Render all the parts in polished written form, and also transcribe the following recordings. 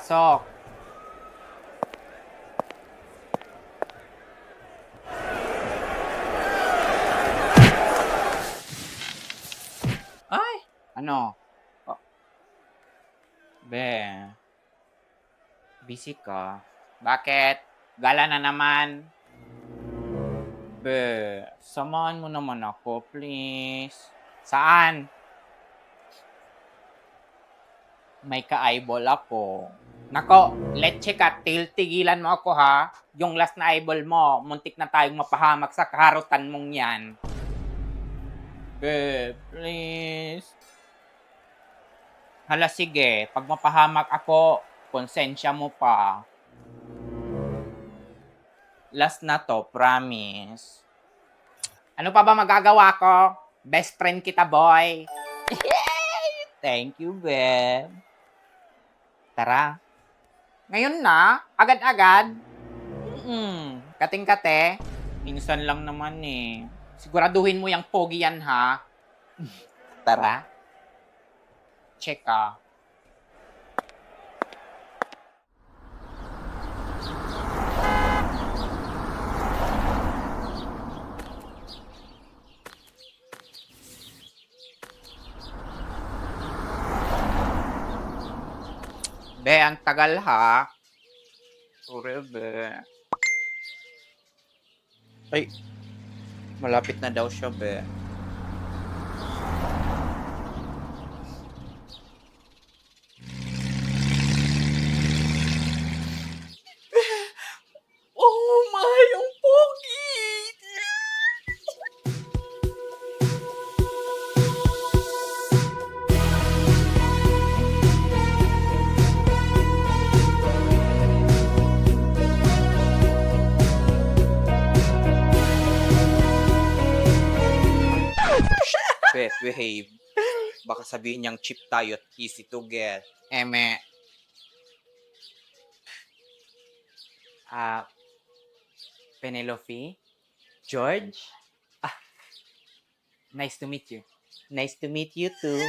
Pasok. Ay, ano? Oh, be, busy ka? Bakit? Gala na naman. Be, samahan mo naman ako, please. Saan? May ka-eyeball ako. Nako, let's check at tigilan mo ako ha. Yung last na eyeball mo, muntik na tayong mapahamak sa kaharutan mong yan. Be, please. Hala sige, pag mapahamak ako, konsensya mo pa. Last na to, promise. Ano pa ba magagawa ko? Best friend kita, boy. Thank you, babe. Tara. Ngayon na? Agad-agad? Kating-kate. Minsan lang naman eh. Siguraduhin mo yung pogi yan, ha? Tara. Check ka. Be, ang tagal ha. Sorry, be. Ay, malapit na daw siya, be. Oh my, ang pogi! Bet, behave. Baka sabihin niyang cheap tayo at easy to get. Eme. Penelope? George? Nice to meet you. Nice to meet you too.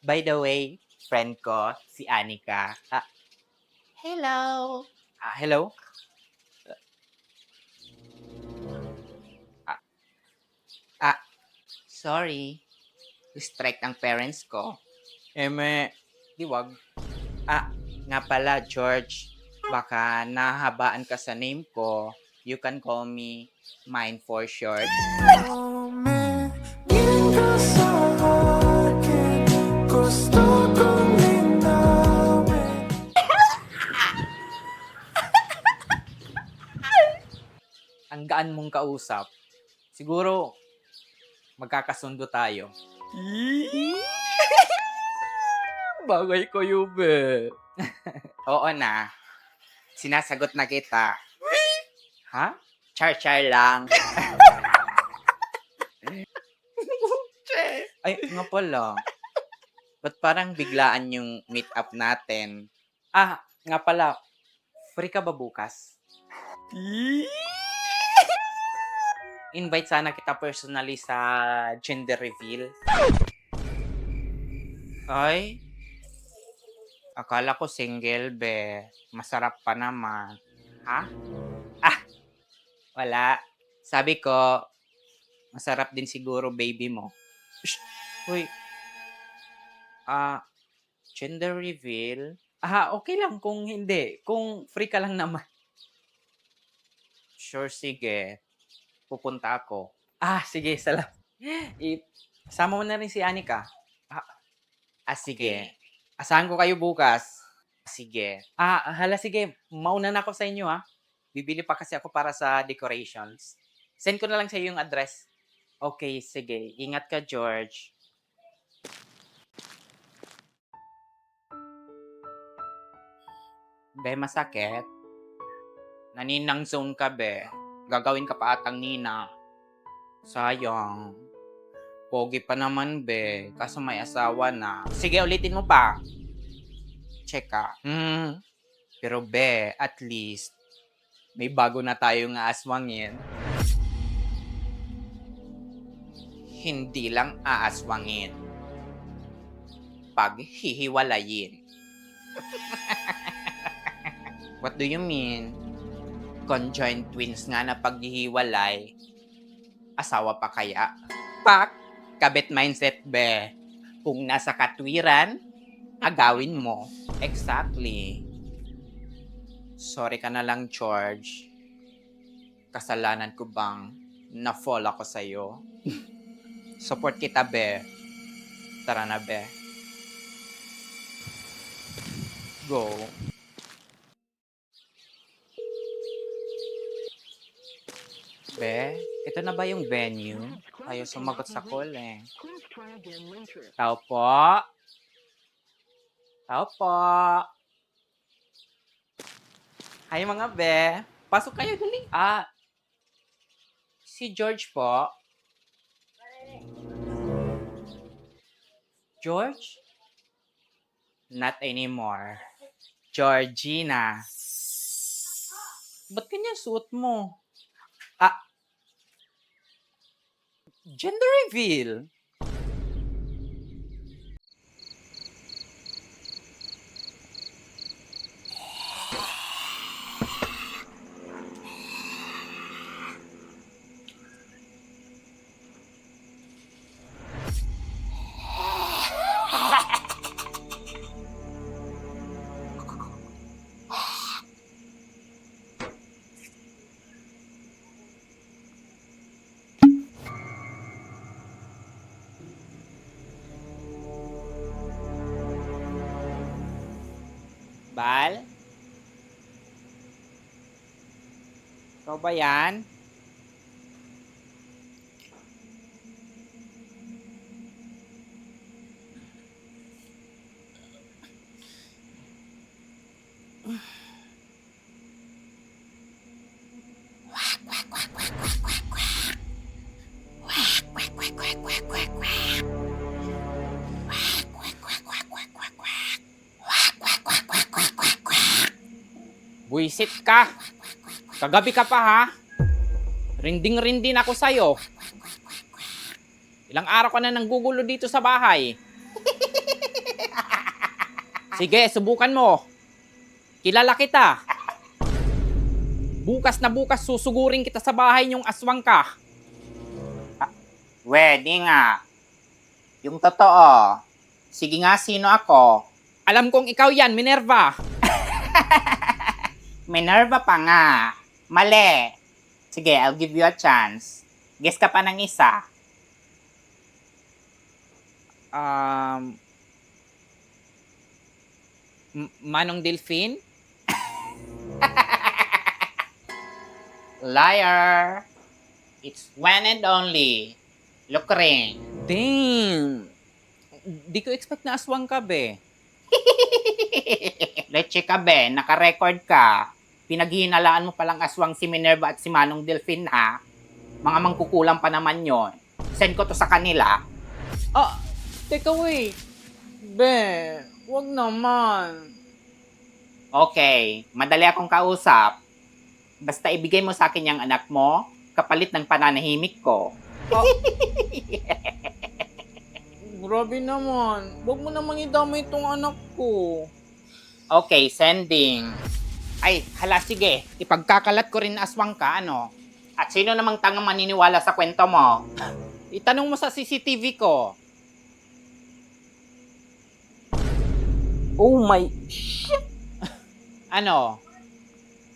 By the way, friend ko, si Anika. Hello. Hello? Sorry. Strike ang parents ko. Eme, di wag. Nga pala, George. Baka nahabaan ka sa name ko. You can call me Mine for short. Ang gaan mong kausap. Siguro, magkakasundo tayo. Bagay ko, Yube. Oo na. Sinasagot na kita. Ha? Char-char lang. Ay, nga pala. Ba't parang biglaan yung meet up natin? Nga pala. Free ka ba bukas? Invite sana kita personally sa gender reveal. Ay, akala ko single, be. Masarap pa naman. Ha? Wala. Sabi ko, masarap din siguro baby mo. Shh! Uy. Gender reveal? Okay lang kung hindi. Kung free ka lang naman. Sure, sige. Pupunta ako. Sige, salamat. Sama mo na rin si Anika. Sige. Asahan ko kayo bukas. Sige. Hala, sige. Mauna na ako sa inyo, ha. Bibili pa kasi ako para sa decorations. Send ko na lang sa iyo yung address. Okay, sige. Ingat ka, George. Be, masakit. Naninang zone ka, be. Gagawin ka pa atang nina. Sayang. Pogi pa naman, be. Kaso may asawa na. Sige, ulitin mo pa. Check ka. Pero, be, at least, may bago na tayong aaswangin. Hindi lang aaswangin. paghihiwalayin. What do you mean? Conjoined twins nga na paghihiwalay, asawa pa kaya? Pak! Kabit mindset, be. Kung nasa katwiran, agawin mo. Exactly. Sorry ka na lang, George. Kasalanan ko bang na-fall ako sa'yo? Support kita, be. Tara na, be. Go. Be, ito na ba yung venue? Ayaw sumagot sa call eh. Tao po. Tao po. Hi mga be. Pasok kayo dali. Si George po. George? Not anymore. Georgina. Ba't ganyan suot mo? Gender reveal. Bal? Ikaw ba yan? Buisit ka. Kagabi ka pa ha. Rinding-rindin ako sa'yo. Ilang araw ka na nanggugulo dito sa bahay. Sige, subukan mo. Kilala kita. Bukas na bukas susugurin kita sa bahay niyong aswang ka. Pwede nga. Yung totoo. Sige nga, sino ako? Alam kong ikaw yan, Minerva. Minerva pa nga. Mali. Sige, I'll give you a chance. Guess ka pa ng isa. Manong Delphine? Liar. It's one and only. Lukring. Damn. Di ko expect na aswang ka, be. Leche ka, be. Naka-record ka. Pinaghihinalaan mo palang aswang si Minerva at si Manong Delphine, ha? Mga mangkukulang pa naman yon. Send ko to sa kanila. Teka, wait. Be, wag naman. Okay, madali akong kausap. Basta ibigay mo sa akin yung anak mo, kapalit ng pananahimik ko. Grabe naman. Wag mo namang idamay itong anak ko. Okay, sending. Ay, hala, sige. Ipagkakalat ko rin na aswang ka, ano? At sino namang tangang maniniwala sa kwento mo? Itanong mo sa CCTV ko. Oh my shit! Ano?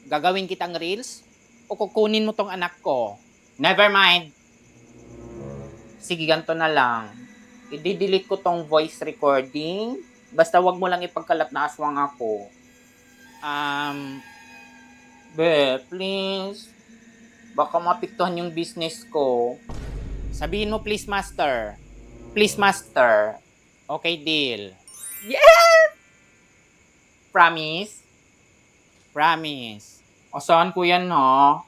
Gagawin kitang reels? O kukunin mo tong anak ko? Never mind. Sige, ganito na lang. I-delete ko tong voice recording. Basta wag mo lang ipagkalat na aswang ako. Be, please. Baka mapiktuhan yung business ko. Sabihin mo, please, master. Please, master. Okay, deal. Yeah! Promise? Promise. Asahan ko yan, ha?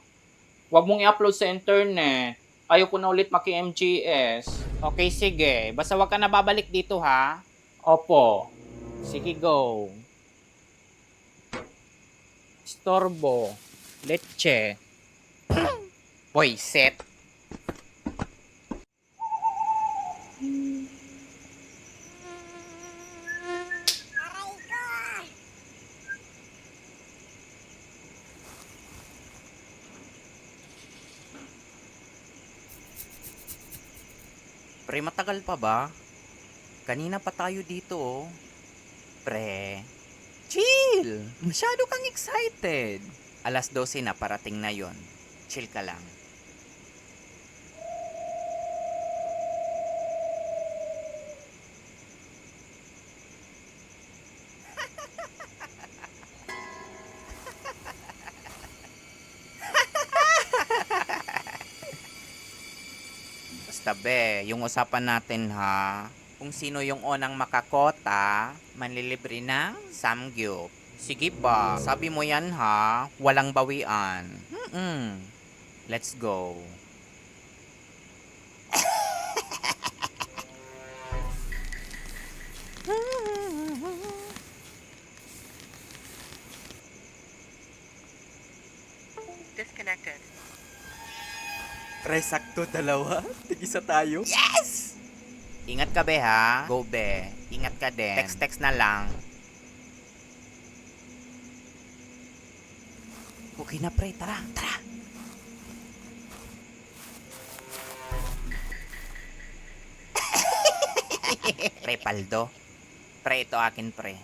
Huwag mong i-upload sa internet. Ayaw ko na ulit maki-MGS. Okay, sige. Basta huwag ka na babalik dito, ha? Opo. Sige, go. Storbo. Leche. Boyset. Pre, matagal pa ba? Kanina pa tayo dito, oh. Pre, chill! Masyado kang excited. 12:00 na, parating na yon. Chill ka lang. Basta be, yung usapan natin ha, kung sino yung unang makakota, manlilibre ng samgyup. Sige ba, sabi mo yan ha, walang bawian. Let's go. Disconnected. Pre, sakto dalawa. Tig-isa tayo. Yes! Ingat ka be ha. Go be. Ingat ka din. Text na lang. Okay na pre, tara. Pre, paldo. Pre, ito akin pre.